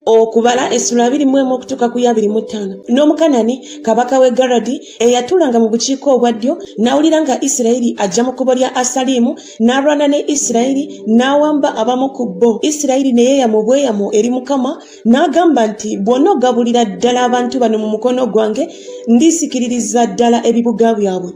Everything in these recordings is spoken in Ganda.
okubala essula 21 okutuuka ku 25. N'Omukanani kabaka w'e Galadi eyatuulanga mu bukiiko obwaddyo n'awulira nga Isirayiri ajja mu kkubo lya Asalimu n'alwana ne Isirayiri n'awamba abamu ku bo. Isirayiri ne yeeyama obweyamo eri Mukama n'agamba nti bw'onoogabulira ddala abantu bano mu mukono gwange ndisikiririza ddala ebibuga byabwe.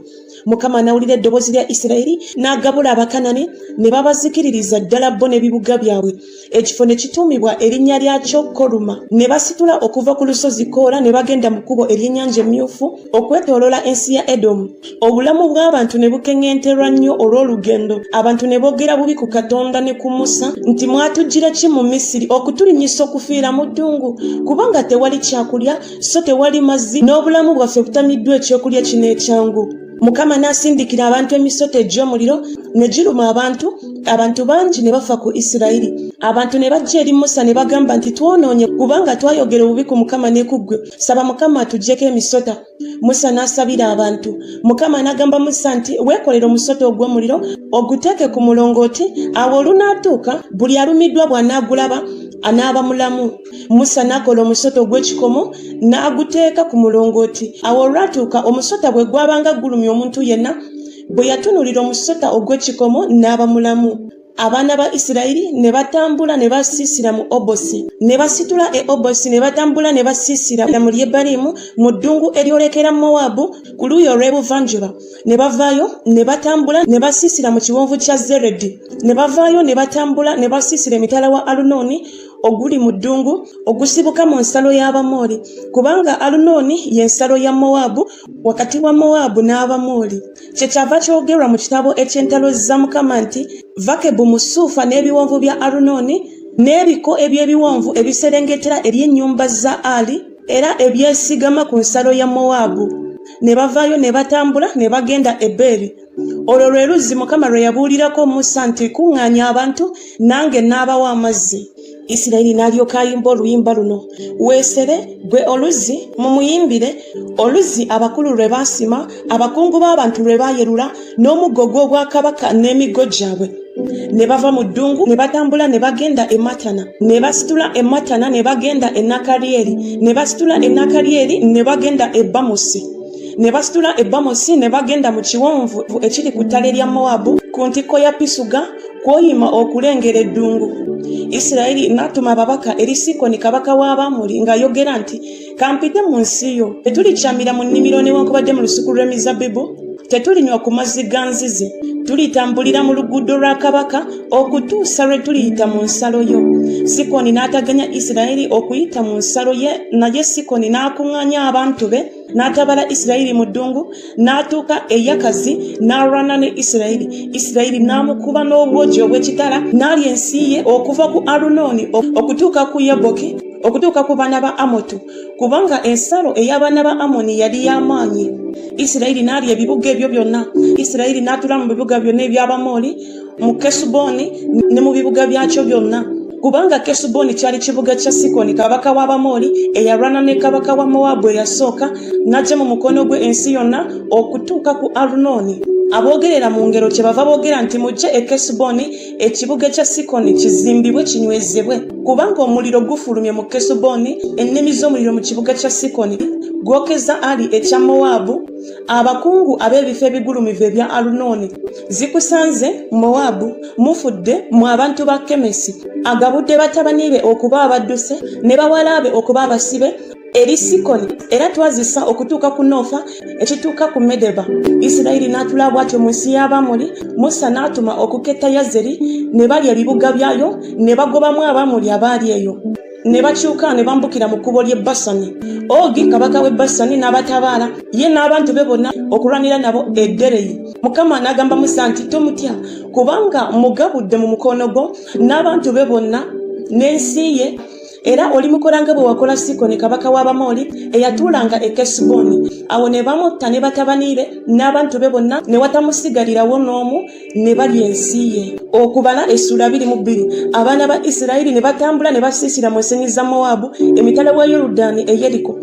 Mukama n'awulira eddoboozi lya Isirayiri n'agabula Abakanani ne babazikiririza ddala bo n'ebibuga byabwe. Ekifo ne kituumibwa erinnya lyakyo Koluma. Ne basitula okuva ku lusozi Koola ne bagenda mu kkubo ery'ennyanja Emyufu okwetooloola ensi ya Edomu. Obulamu bw'abantu ne bukeŋŋenterwa nnyo olw'olugendo. Abantu ne boogera bubi ku Katonda ne ku Musa nti mwatujjira ki mu Misiri okutulinnyisa okufiira mu ddungu, kubanga tewali kyakulya so tewali mazzi n'obulamu bwaffe butamiddwa ekyokulya kino ekyangu. Mukama n'asindikira abantu emisota egy'omuliro ne giruma abantu bangi ne bafa ku Isirayiri. Abantu ne bajja eri Musa ne bagamba nti twonoonye kubanga twayogera obubi ku Mukama ne ku ggwe, saba Mukama atuggyeko emisota. Musa n'asabira abantu. Mukama n'agamba Musa nti weekolere omusota ogw'omuliro oguteeke ku mulongooti, awo olunaatuuka buli alumiddwa bw'anaagulaba anaaba mulamu. Musa n'akola omusota ogw'ekikomo n'aguteeka ku mulongooti. Awo olwatuuka omusota bwe gwabanga gulumya omuntu yenna, bwe yatunulira omusota ogw'ekikomo n'aba mulamu. Abaana ba Isirayiri ne batambula ne basiisira mu Obosi. Ne basitula e Obosi ne batambula ne basiisira mu Lyebalimu mu ddungu eryolekera Mowabu ku luuyi olw'ebuvanjuba. Ne bavaayo ne batambula ne basiisira mu kiwonvu kya Zeredi. Ne bavaayo ne batambula ne basiisira emitala wa Alunoni oguli mu ddungu ogusibuka mu nsalo y'Abamoli, kubanga Alunoni y'ensalo ya Mowabu wakati wa Mowabu n'Abamoli. Kyekyava kyogerwa mu kitabo eky'entalo za Mukama nti Vakebu Musuufa n'ebiwonvu bya Alunoni n'ebiko eby'ebiwonvu ebiserengetera eri ennyumba za Ali era ebyesigama ku nsalo ya Mowabu. Ne bavaayo ne batambula ne bagenda e Beri. Olwo lwe luzzi Mukama lwe yabuulirako Musa nti kuŋŋaanya abantu nange n'abawa amazzi. Isirayiri n'alyoka ayimba oluyimba luno: weesere gwe oluzzi, mumuyimbire oluzzi abakulu lwe baasima, abakungu b'abantu lwe baayerula, n'omuggo gw'obwakabaka n'emiggo gyabwe. Ne bava mu ddungu ne batambula ne bagenda e Matana. Ne basitula e Matana ne bagenda e Nakaliyeri. Ne basitula e Nakaliyeri ne bagenda e Bamosi. Ne basitula e Bamosi ne bagenda mu kiwonvu ekiri ku ttale lya Mowabu ku ntikko ya Pisuga kw'oyima okulengera eddungu. Isirayiri n'atuma ababaka eri Sikoni kabaka w'Abamoli ng'ayogera nti kampite mu nsi yo, tetulikyamira mu nnimiro newankubadde mu lusuku lw'emizabbibu, tetulinywa ku mazzi ga nzizi, tulitambulira mu luguudo lwa kabaka okutuusa lwe tuliyita mu nsalo yo. Sikoni n'ataganya Isirayiri okuyita mu nsalo ye, naye Sikoni n'akuŋŋaanya abantu be n'atabala Isirayiri mu ddungu, n'atuuka e Yakazi n'alwana ne Isirayiri. Isirayiri n'amukuba n'obwogi obw'ekitala, n'alya ensi ye okuva ku Alunoni okutuuka ku Yaboki okutuuka ku baana ba Amotu, kubanga ensalo ey'abaana ba Amoni yali y'amaanyi. Isirayiri n'alya ebibuga ebyo byonna. Isirayiri n'atula mu bibuga byonna eby'Abamoli, mu Kesuboni ne mu bibuga byakyo byonna, kubanga Kesuboni kyali kibuga kya Sikoni kabaka w'Abamoli eyalwana ne kabaka wa Mowabu eyasooka, n'ajja mu mukono gwe ensi yonna okutuuka ku Alunoni. Aboogerera mu ngero kyebava boogera nti mujje e Kesuboni, ekibuga kya Sikoni kizimbibwe kinywezebwe, kubanga omuliro gufulumye mu Kesuboni, ennimi z'omuliro mu kibuga kya Sikoni gwokeza Ali ekya Mowabu. Abakungu ab'ebifo ebigulumivu ebya Alunoni, zikusanze Mowabu, mufudde mu abantu ba Kemesi. Agabudde batabani be okuba abadduse ne bawala be okuba abasibe eri Sikoni, era twazisa okutuuka ku Nofa ekituuka ku Medeba. Isirayiri n'atula bw'atyo mu nsi y'Abamoli. Musa n'atuma okuketta Yazeri, ne balya ebibuga byayo, ne bagobamu Abamoli abaali eyo. Ne bakyuka ne bambukira mu kkubo ly'e Basani. Ogi kabaka w'e Basani n'abatabaala, ye n'abantu be bonna okulwanira nabo e Dereyi. Mukama n'agamba Musa nti tomutya, kubanga mugabudde mu mukono gwo n'abantu be bonna n'ensi ye, era oli mukola nga bwe wakola Sikoni kabaka w'Abamoli eyatuulanga e Kesuboni. Awo ne bamutta ne batabani be n'abantu be bonna, ne watamusigalirawo n'omu, ne balya ensi ye. Okubala essula 22. Abaana ba Isirayiri ne batambula ne basiisira mu nsenyi za Mowabu emitala wa Yoludaani e Yeriko.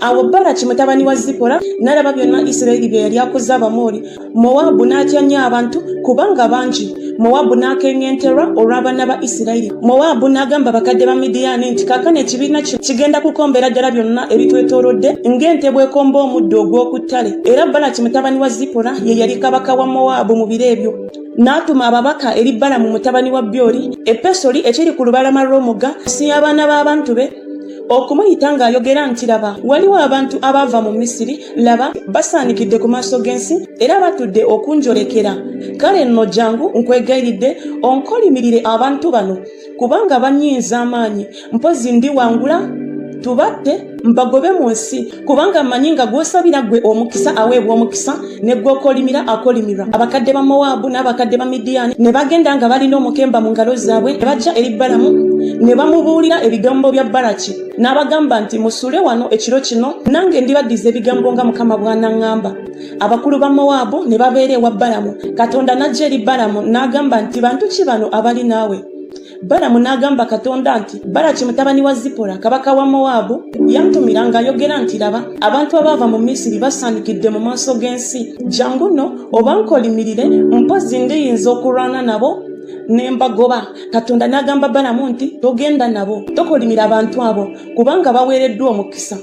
Awo Balaki mutabani wa Zipora n'alaba byonna Isirayiri bye yali akoze Abamoli. Mowaabu n'atya nnyo abantu kubanga bangi. Mowaabu n'akengenterwa olw'abaana ba Isirayiri. Mowaabu n'agamba bakadde ba Midiyaani nti kaakano ekibiina kino kigenda kukombera ddala byonna ebitwetoolodde ng'ente bw'ekomba omuddo ogw'oku ttale. Era Balaki mutabani wa Zipora ye yali kabaka wa Mowaabu mu biro ebyo. N'atuma ababaka eri Balamu mutabani wa Byoli e Pesoli ekiri ku lubalama lw'omugga si y'abaana b'abantu be okumuyita ng'ayogera nti laba waliwo abantu abaava mu Misiri laba basaanikidde ku maaso g'ensi era batudde okunjolekera kale nno jangu nkwegayiridde onkolimirire abantu bano kubanga banyiiza amaanyi mpozi ndiwangula tubatte mbagobe mu nsi kubanga mmanyi nga gw'osabira gwe omukisa aweebwa omukisa ne gw'okolimira akolimirwa. Abakadde ba Mowaabu n'abakadde ba Midiyaani ne bagenda nga balina omukemba mu ngalo zaabwe ne bajja eri Balamu ne bamubuulira ebigambo bya Balaki n'abagamba nti musule wano ekiro kino nange ndibaddiza ebigambo nga Mukama bw'anaŋŋamba. Abakulu ba Mowaabu ne babeera ewa Balamu. Katonda n'ajja eri Balamu n'agamba nti bantu ki bano abali naawe? Balamu n'agamba Katonda nti Balaki mutabani wa Zipora kabaka wa Mowaabu yantumira ng'ayogera nti laba abantu abaava mu Misiri basaanikidde mu maaso g'ensi. Jangu nno obankolimirire mpozi ndiyinza okulwana nabo nembagoba. Katonda n'agamba Balamu nti togenda nabo, tokolimira abantu abo kubanga baweereddwa omukisa.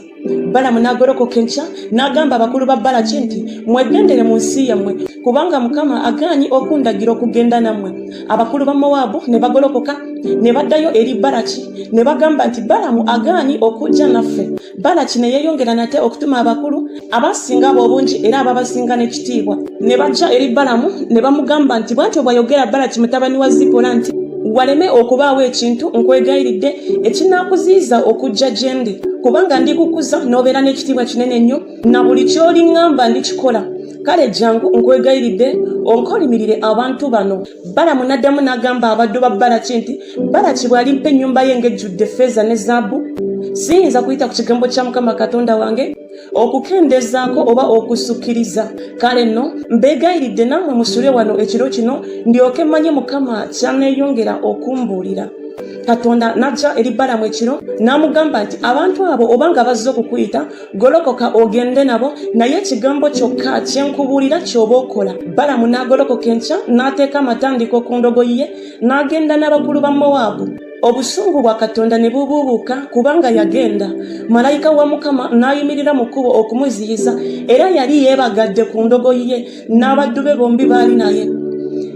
Balamu n'agolokoka enkya n'agamba abakulu ba Balaki nti mwegendere mu nsi yammwe kubanga Mukama agaanyi okundagira okugenda nammwe. Abakulu ba Mowaabu ne bagolokoka ne baddayo eri Balaki ne bagamba nti Balamu agaanyi okujja naffe. Balaki ne yeeyongera nate okutuma abakulu abasinga obungi era ababasinga n'ekitiibwa ne bajja eri Balamu ne bamugamba nti bw'atyo bw'ayogera Balaki mutabani wa Zipora nti waleme okubaawo ekintu nkwegayiridde ekinaakuziyiza okujja gye ndi kubanga ndikukuza n'obeera n'ekitiibwa kinene nnyo na buli ky'oliŋŋamba ndikikola. Kale jangu nkwegayiridde onkolimirire abantu bano. Balamu n'addamu n'agamba abaddu ba Balaki nti Balaki bw'alimpa ennyumba ye ng'ejjudde ffeeza ne zaabu siyinza kuyita ku kigambo kya Mukama Katonda wange okukendezaako oba okusukkiriza. Kale nno mbeegayiridde nammwe musule wano ekiro kino ndyoke mmanye Mukama kyaneeyongera okumbuulira. Katonda n'ajja eri Balamu ekiro n'amugamba nti abantu abo obanga bazze okukuyita golokoka ogende nabo naye ekigambo kyokka kyenkubuulira ky'oba okola. Balamu n'agolokoka enkya n'ateeka amatandiko ku ndogoyi ye n'agenda n'abakulu ba Mowaabu. Obusungu bwa Katonda ne bubuubuuka kubanga yagenda. Malayika wa Mukama n'ayimirira mu kkubo okumuziyiza era yali yeebagadde ku ndogoyi ye n'abaddu be bombi baali naye.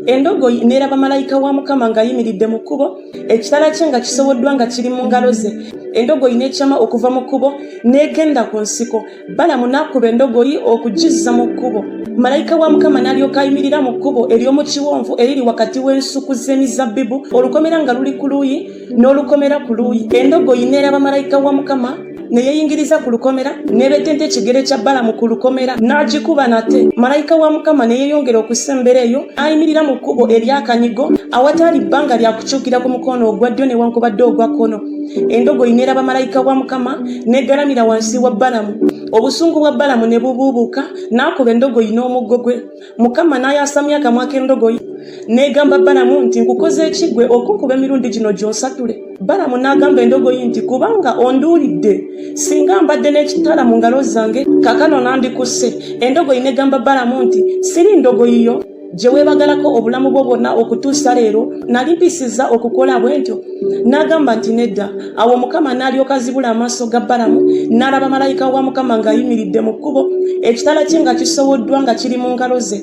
Endogoyi n'eraba malayika wa Mukama ng'ayimiridde mu kkubo ekitala kye nga kisoboddwa nga kiri mu ngalo ze. Endogoyi n'ekyama okuva mu kkubo n'egenda ku nsiko. Balamu n'akuba endogoyi okugizza mu kkubo. Malayika wa Mukama n'alyoka ayimirira mu kkubo ery'omu kiwonvu eriri wakati w'ensuku z'emizabbibu olukomera nga luli ku luuyi n'olukomera ku luuyi. Endogoyi n'eraba malayika wa Mukama ne yeeyingiriza ku lukomera n'ebetenta ekigere kya Balamu ku lukomera n'agikuba nate. Malayika wa Mukama ne yeeyongera okusembera eyo ayimirira mu kkubo eryakanyigo awatali bbanga lya kukyukira ku mukono ogwa ddyo newankubadde ogwa kkono. Endogoyi n'eraba malayika wa Mukama n'egalamira wansi wa Balamu. Obusungu bwa Balamu ne bubuubuuka n'akuba endogoyi n'omuggo gwe. Mukama n'ayasamya akamwa k'endogoyi n'egamba Balamu nti nkukoze ki gwe okunkuba emirundi gino gy'onsatule? Balamu n'agamba endogoyi nti kubanga onduulidde singa mbadde n'ekitala mu ngalo zange kaakano nandikusse. Endogoyi n'egamba Balamu nti siri ndogoyi yo gye weebagalako obulamu bwo bwonna okutuusa leero nali mpisiza okukola bwe ntyo? N'agamba nti nedda. Awo Mukama n'alyoka azibula amaaso ga Balamu n'alaba malayika wa Mukama ng'ayimiridde mu kkubo ekitala kye nga kisowoddwa nga kiri mu ngalo ze.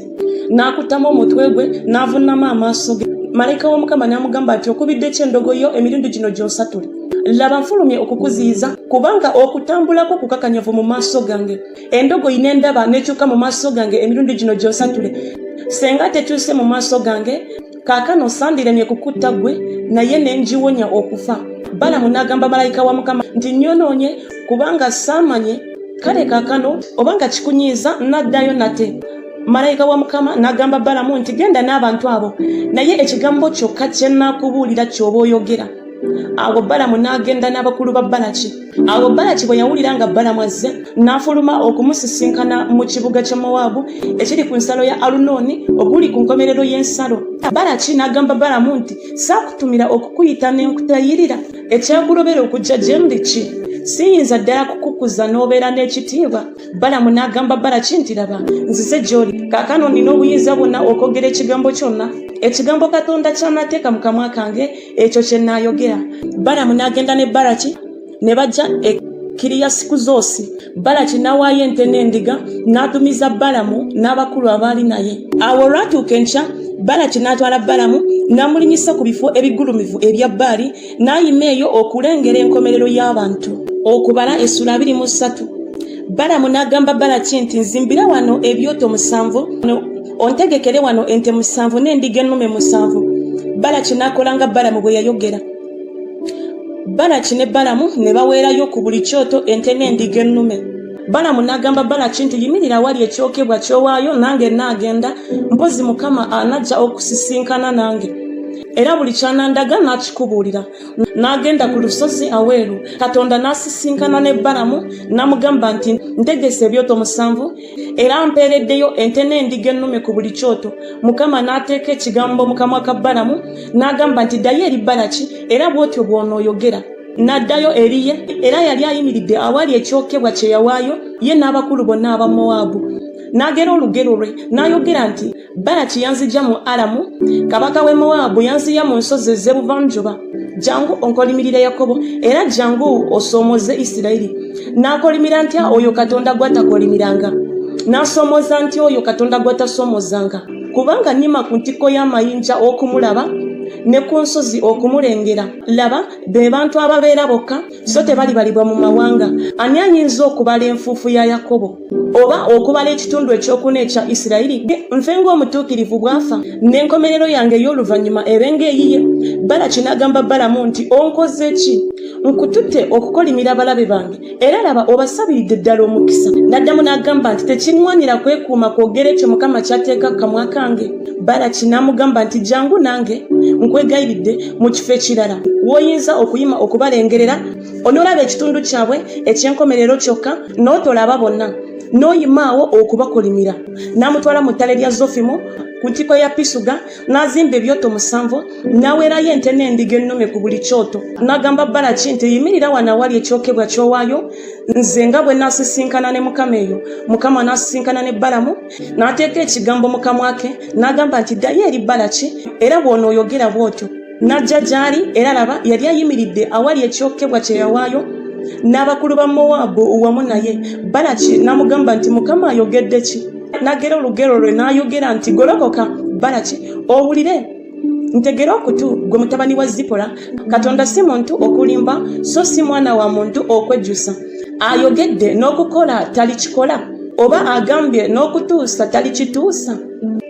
N'akutamu omutwe gwe n'avunnama amaaso ge. Malayika wa Mukama n'amugamba nti okubidde ki endogoyi yo emirundi gino gy'onsatule? Laba nfulumye okukuziyiza kubanga okutambulako kukakanyavu mu maaso gange. Endogoyi n'endaba n'ekyuka mu maaso gange emirundi gino gy'onsatule. Senga tekyuse mu maaso gange kaakano sandiremye kukutta gwe naye ne ngiwonya okufa. Balamu n'agamba malayika wa Mukama nti nnyonoonye kubanga saamanye. Kale kaakano obanga kikunyiiza n'addayo nate. Malayika wa Mukama n'agamba Balamu nti genda n'abantu abo naye ekigambo kyokka kye naakubuulira ky'oba oyogera. Awo Balamu n'agenda n'abakulu ba Balaki. Awo Balaki bwe yawulira nga Balamu azze n'afuluma okumusisinkana mu kibuga kya Mowaabu ekiri ku nsalo ya Alunooni oguli ku nkomerero y'ensalo. Balaki n'agamba Balamu nti saakutumira okukuyita n'enkutayirira? Ekyagulobera okujja gye ndi ki? siyinza ddala kukukuza n'obeera n'ekitiibwa. Balamu n'agamba Balaki nti laba nzize gy'oli, kaakano nina obuyinza bwonna okwogera ekigambo kyonna, ekigambo Katonda ky'anateeka mu kamwa kange ekyo kye nnaayogera. Balamu n'agenda ne Balaki ne bajja e Kiriyasikuzosi. Balaki n'awaayo ente n'endiga, n'atumiza Balamu n'abakulu abaali naye. Awo olwatuuka enkya, Balaki n'atwala Balamu n'amulinyisa ku bifo ebigulumivu ebya Baali, n'ayima eyo okulengera enkomerero y'abantu. Okubala essula 23. Balamu n'agamba Balaki nti nzimbira wano ebyoto 7, ontegekere wano ente 7 n'endiga ennume 7. Balaki n'akola nga Balamu bwe yayogera. Balaki ne Balamu ne baweerayo ku buli kyoto ente n'endiga ennume. Balamu n'agamba Balaki nti yimirira wali ekyokebwa ky'owaayo nange naagenda, mpozi Mukama anajja okusisinkana nange. Era buli kyanandaga n'akikubuulira. N'agenda ku lusozi aweeru. Katonda n'asisinkana ne Balamu n'amugamba nti ntegese ebyoto 7 era mpeereddeyo ente n'endiga ennume ku buli kyoto. Mukama n'ateeka ekigambo mu kamwa ka Balamu n'agamba nti ddayo eri Balaki era bw'otyo bw'onooyogera. N'addayo eriye era yali ayimiridde awali ekyokebwa kye yawaayo ye n'abakulu bonna aba Mowaabu. N'agera olugero lwe n'ayogera nti Balaki yanzija mu Alamu, kabaka w'e Mowaabu yanziya mu nsozi ez'ebuvanjuba. Jangu onkolimirire Yakobo era jangu osoomoze Isirayiri. N'akolimira ntya oyo Katonda gw'atakolimiranga? N'asoomoza ntya oyo Katonda gw'atasoomozanga? Kubanga nnima ku ntikko y'amayinja okumulaba ne ku nsozi okumulengera. Laba be bantu ababeera bokka, so tebalibalibwa mu mawanga. Ani ayinza okubala enfuufu ya Yakobo oba okubala ekitundu ekyokuna ekya Isirayiri? Nfe ng'omutuukirivu bw'afa n'enkomerero yange ey'oluvannyuma ebenga eyiye. Balaki n'agamba Balamu nti onkoze ki? Nkututte okukolimira abalabe bange era laba obasabiridde ddala omukisa. N'addamu n'agamba nti tekiŋŋwanira kwekuuma kwogera ekyo Mukama ky'ateeka ku kamwa kange. Balaki n'amugamba nti jangu nange nkwegayiridde mu kifo ekirala w'oyinza okuyima okubalengerera, onoolaba ekitundu kyabwe eky'enkomerero kyokka n'otolaba bonna, n'oyimaawo okubakolimira. N'amutwala mu ttale lya Zofimu ku ntikko ya Pisuga, n'azimba ebyoto 7, n'aweerayo ente n'endiga ennume ku buli kyoto. N'agamba Balaki nti yimirira wano awali ekyokebwa ky'owaayo, nze nga bwe n'asisinkana ne Mukama eyo. Mukama n'asisinkana ne Balamu n'ateeka ekigambo mu kamwa ke n'agamba nti ddayo eri Balaki era bw'onooyogera bw'otyo. N'ajja gy'ali era laba yali ayimiridde awali ekyokebwa kye yawaayo n'abakulu ba Mowaabu wamu naye. Balaki n'amugamba nti Mukama ayogedde ki? N'agera olugero lwe n'ayogera nti golokoka Balaki owulire, ntegera okutu gwe mutabani wa Zipola. Katonda si muntu okulimba so si mwana wa muntu okwejjusa. Ayogedde n'okukola talikikola, oba agambye n'okutuusa talikituusa.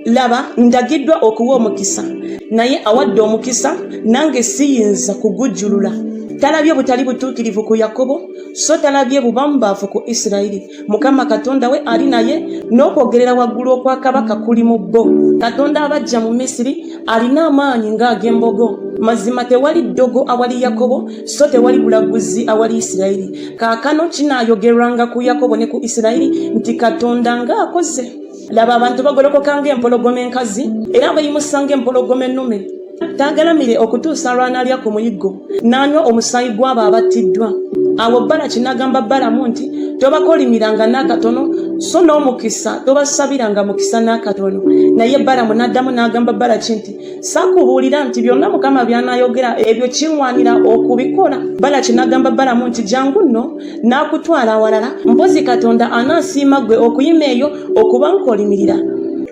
Laba ndagiddwa okuwa omukisa, naye awadde omukisa nange siyinza kugujjulula. Talabye butali butuukirivu ku Yakobo, so talabye bubambaavu ku Isirayiri. Mukama Katonda we ali naye, n'okwogerera waggulu okwa kabaka kuli mu bbo. Katonda abajja mu Misiri alina amaanyi ng'ag'embogo. Mazima tewali ddogo awali Yakobo, so tewali bulaguzi awali Isirayiri. Kaakano kinaayogerwanga ku Yakobo ne ku Isirayiri nti Katonda ng'akoze. Laba abantu bagolokoka ng'empologoma enkazi era bayimusa ng'empologoma ennume. Tagalamire okutuusa lw'anaalya ku muyiggo n'anywa omusaayi gw'abo abattiddwa. Awo Balaki n'agamba Balamu nti tobakolimiranga n'akatono, so n'omukisa tobasabiranga mukisa n'akatono. Naye Balamu n'addamu n'agamba Balaki nti saakubuulira nti byonna Mukama by'anaayogera ebyo kiŋŋwanira okubikola? Balaki n'agamba Balamu nti jangu nno n'akutwala awalala, mpozi Katonda anaasiima ggwe okuyima eyo okuba nkolimirira.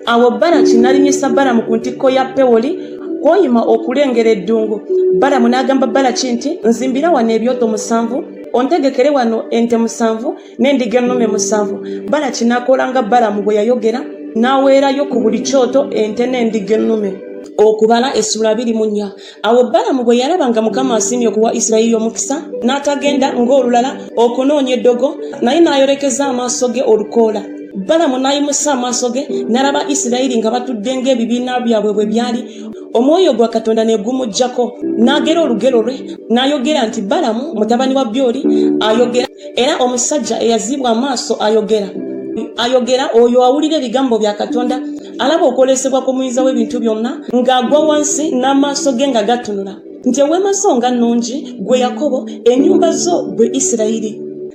Awo Balaki n'alinyisa Balamu ku ntikko ya Pewoli kw'oyima okulengera eddungu. Balamu n'agamba Balaki nti nzimbira wano ebyoto 7, ontegekere wano ente 7 n'endiga ennume 7. Balaki n'akola nga Balamu bwe yayogera, n'aweerayo ku buli kyoto ente n'endiga ennume. Okubala essula 24. Awo Balamu bwe yalaba nga Mukama asiimye okuwa Isirayiri omukisa, n'atagenda ng'olulala okunoonya eddogo, naye n'ayolekeza amaaso ge olukoola. Balamu n'ayimusa amaaso ge n'alaba Isirayiri nga batudde ng'ebibiina byabwe bwe byali. Omwoyo gwa Katonda ne gumujjako, n'agera olugero lwe n'ayogera nti Balamu mutabani wa Byoli ayogera, era omusajja eyaziibwa amaaso ayogera oyo awulira ebigambo bya Katonda, alaba okwolesebwa kw'omuyinza w'ebintu byonna ng'agwa wansi n'amaaso ge nga gatunula. nti ow'emasonga nnungi gwe Yakobo, ennyumba zo gwe Isirayiri.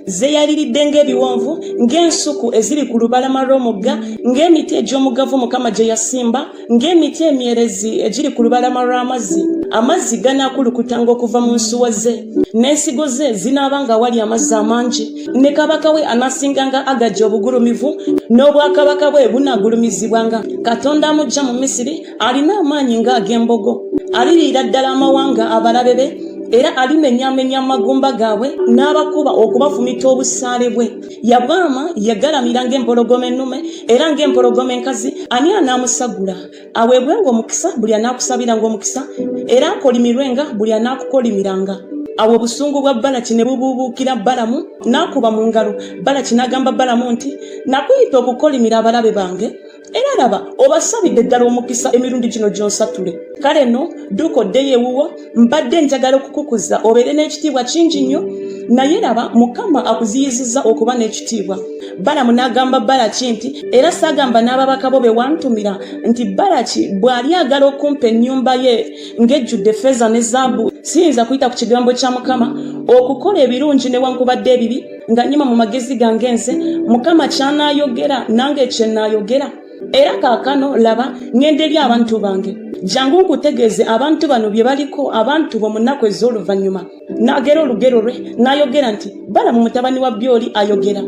Zeeyaliridde ng'ebiwonvu, ng'ensuku eziri ku lubalama lw'omugga, ng'emiti egy'omugavu Mukama gye yasimba, ng'emiti emyerezi egiri ku lubalama lw'amazzi. Amazzi ganaakulukutanga okuva mu nsuwa ze, n'ensigo ze zinaabanga awali amazzi amangi, ne kabaka we anaasinganga agajja obugulumivu, n'obwakabaka bwe bunaagulumizibwanga. Katonda amuggya mu Misiri alina amaanyi ng'ag'embogo, aliriira ddala amawanga abalabe be, era alimenyaamenya amagumba gaabwe n'abakuba okubafumita obusaale bwe. Yabwama yagalamira ng'empologoma ennume era ng'empologoma enkazi. Ani anaamusagula? Aweebwenga omukisa buli anaakusabiranga omukisa, era akolimirwenga buli anaakukolimiranga. Awo obusungu bwa Balaki ne bubuubuukira Balamu, n'akuba mu ngalo. Balaki n'agamba Balamu nti, nakuyita okukolimira abalabe bange, era laba obasabidde ddala omukisa emirundi gino gyonsatule. Kale nno dduka oddeyo ewuwo, mbadde njagala okukukuza obeere n'ekitiibwa kingi nnyo, naye laba Mukama akuziyizizza okuba n'ekitiibwa. Balamu n'agamba Balaki nti, era saagamba n'ababaka bo be wantumira nti Balaki bw'ali agala okumpa ennyumba ye ng'ejjudde ffeeza ne zaabu, siyinza kuyita ku kigambo kya Mukama okukola ebirungi newankubadde ebibi nga nnyima mu magezi gange nze, Mukama ky'anaayogera nange kye nnaayogera. Era kaakano laba ngenda eri abantu bange, jangu nkutegeeze abantu bano bye baliko, abantu bo mu nnaku ez'oluvannyuma. N'agera olugero lwe n'ayogera nti, Balamu mutabani wa Byoli ayogera,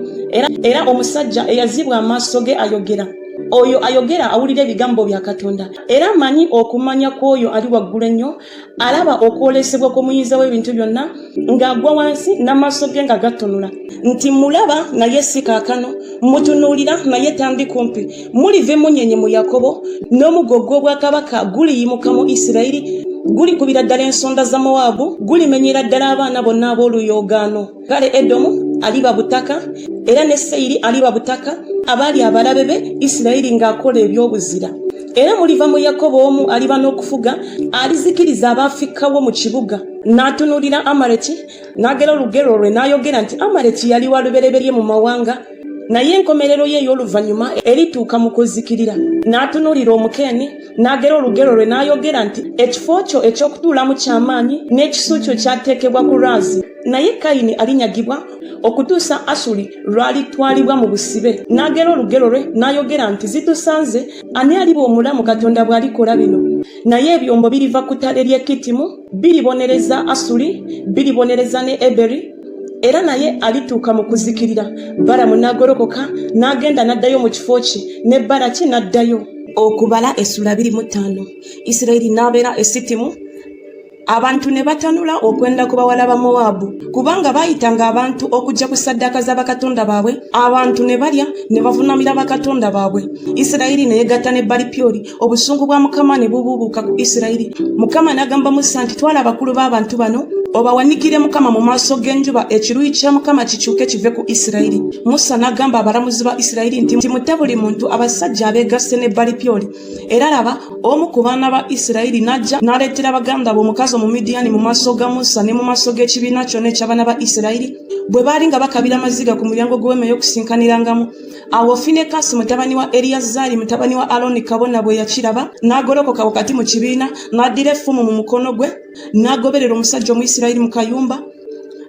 era omusajja eyazibwa amaaso ge ayogera. Oyo ayogera awulira ebigambo bya Katonda, era amanyi okumanya kw'oyo ali waggulu ennyo, alaba okwolesebwa kw'omuyinza w'ebintu byonna, ng'agwa wansi n'amaaso ge nga gatunula. Nti mulaba naye si kaakano, mutunuulira naye tandi kumpi. Muliva emunyenye mu Yakobo, n'omugoggo obwakabaka guliyimuka mu Isirayiri, gulikubira ddala ensonda za Mowaabu, gulimenyera ddala abaana bonna ab'oluyoogaano. Kale Edomu aliba butaka, era ne Seyiri aliba butaka, abaali abalabe be Isirayiri ng'akola ebyobuzira. Era muliva mu Yakobo omu aliba n'okufuga, alizikiriza abaafikkawo mu kibuga. N'atunuulira Amaleki, n'agera olugero lwe n'ayogera nti, Amaleki yali wa lubereberye mu mawanga, naye enkomerero ye ey'oluvannyuma erituuka mu kuzikirira. N'atunuulira Omukeeni, n'agera olugero lwe n'ayogera nti, ekifo kyo eky'okutuulamu ky'amaanyi n'ekisu kyo kyateekebwa ku lwazi. Naye Kayini alinyagibwa okutuusa Asuli lwalitwalibwa mu busibe. N'agera olugero lwe n'ayogera nti, zitusanze, ani aliba omulamu Katonda bw'alikola bino? Naye ebyombo biriva ku ttale ly'e Kittimu, biribonereza Asuli, biribonereza ne Eberi, era naye alituuka mu kuzikirira. Balamu n'agolokoka n'agenda n'addayo mu kifo kye, ne Balaki n'addayo. Okubala essula 25. Isirayiri n'abeera e Sittimu, abantu ne batanula okwenda ku bawala ba Mowaabu, kubanga baayitanga abantu okujja ku ssaddaaka za bakatonda baabwe. Abantu ne balya ne bavuunamira bakatonda baabwe. Isirayiri ne yegatta ne Balipioli, obusungu bwa Mukama ne bubuubuuka ku Isirayiri. Mukama n'agamba Musa nti, twala abakulu b'abantu bano obawanikire Mukama mu maaso g'enjuba, ekiruyi kya Mukama kikyuke kive ku Isirayiri. Musa n'agamba abalamuzi ba Isirayiri nti, mutte buli muntu abasajja abeegasse ne Balipioli. Era laba omu ku baana ba Isirayiri n'ajja n'aleetera baganda be omukazi Omumidiyaani mu maaso ga Musa ne mu maaso g'ekibiina kyonna eky'abaana ba Isirayiri, bwe baali nga bakabira amaziga ku mulyango gw'Eweema ey'Okusinkanirangamu. Awo Finekasi mutabani wa Eriyazaali mutabani wa Aloni kabona bwe yakiraba, n'agolokoka wakati mu kibiina, n'addira effumu mu mukono gwe, n'agoberera omusajja Omuyisirayiri mu kayumba,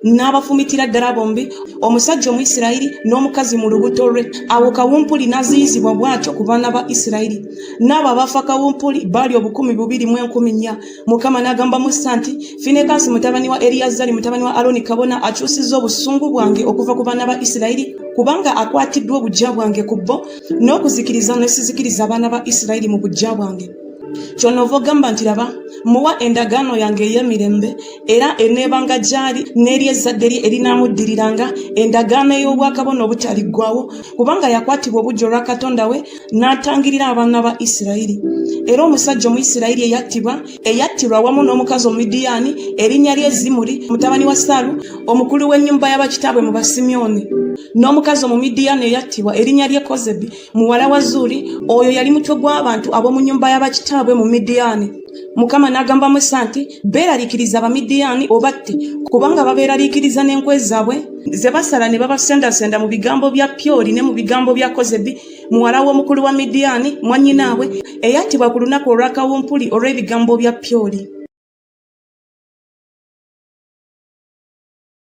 n'abafumitira ddala bombi, omusajja Omuyisirayiri n'omukazi mu lubuto lwe. Awo kawumpuli n'aziyizibwa bw'atyo ku baana ba Isirayiri. N'abo abaafa kawumpuli baali 2,210. Mukama n'agamba Musa nti, Finekasi mutabani wa Eriyazaali mutabani wa Aloni kabona akyusizza obusungu bwange okuva ku baana ba Isirayiri, kubanga akwatiddwa obuggya bwange ku bo, n'okuzikiriza ne sizikiriza abaana ba Isirayiri mu buggya bwange. Kyonoova ogamba nti laba muwa endagaano yange ey'emirembe, era eneebanga gy'ali n'eri ezzadde lye erinamuddiriranga, endagaano ey'obwakabona obutaliggwawo, kubanga yakwatibwa obujjo olwa Katonda we n'atangirira abaana ba Isirayiri. Era omusajja Omuyisirayiri eyattirwa awamu n'omukazi Omumidiyaani erinnya lye Zimuli mutabani wa Saalu, omukulu w'ennyumba y'abakitaabwe mu Basimyoni, n'omukazi Omumidiyaani eyattibwa erinnya lye Kozebi muwala wa Zuuli, oyo yali mutwe gw'abantu ab'omu nnyumba y'abakitaabwe mu Midiyaani. Mukama n'agamba Musa nti, beeraliikiriza Abamidiyaani obatte, kubanga babeeraliikiriza n'enkwe zaabwe ze basala ne babasendasenda mu bigambo bya Pyoli ne mu bigambo bya Kozebi muwala w'omukulu wa Midiyaani mwannyinaabwe, eyattibwa ku lunaku olwa kawumpuli olw'ebigambo bya Pyoli.